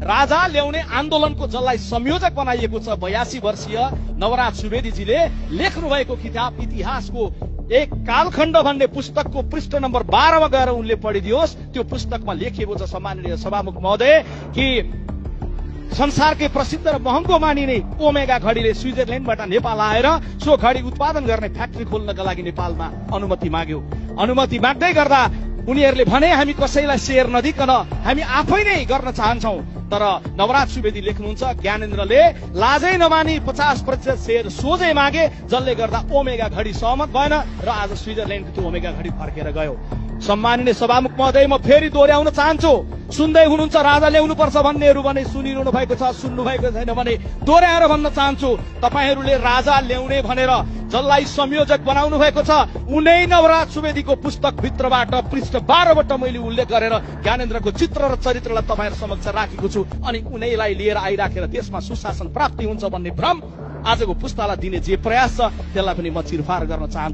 राजा ल्याउने आन्दोलनको जसलाई संयोजक बनाइएको छ 82 वर्षीय नवराज सुवेदीजीले लेख्नु भएको किताब इतिहासको एक कालखण्ड भन्ने पुस्तकको पृष्ठ नम्बर 12 मा गएर उनले पढिदियोस्। त्यो पुस्तकमा लेखिएको छ सम्माननीय सभामुख महोदय कि संसारकै प्रसिद्ध र महँगो मानिने ओमेगा घडीले स्विजरल्यान्डबाट नेपाल आएर सो घडी उत्पादन गर्ने फ्याक्ट्री खोल्नका लागि नेपालमा अनुमति माग्यो। अनुमति माग्दै गर्दा उनीहरूले भने हामी कसैलाई शेयर नदिकन हामी आफै नै गर्न चाहन्छौं। तर नवराज सुवेदी लेख्नुहुन्छ ज्ञानेन्द्रले लाजै नमानी 50% शेयर सोझै मागे, जसले गर्दा ओमेगा घडी सहमत भएन र आज स्विजरल्यान्डको त्यो ओमेगा घडी फर्केर गयो। सम्माननीय सभामुख महोदय, म फेरि दोहोर्याउन चाहन्छु, सुन्दै हुनुहुन्छ राजा ल्याउनु पर्छ भन्नेहरू भने सुनिरहनु भएको छ, सुन्नु भएको छैन भने दोहोर्याएर भन्न चाहन्छु, तपाईहरूले राजा ल्याउने भनेर जसलाई संयोजक बनाउनु भएको छ उनै नवराज सुवेदीको पुस्तक भित्रबाट पृष्ठ 12 बाट मैले उल्लेख गरेर ज्ञानेन्द्रको चित्र र चरित्रलाई तपाईहरु समक्ष राखेको छु। अनि उनैलाई लिएर आइराखेर देशमा सुशासन प्राप्ति हुन्छ भन्ने भ्रम आजको पुस्तालाई दिने जे प्रयास छ त्यसलाई पनि म चिरफार गर्न चाहन्छु।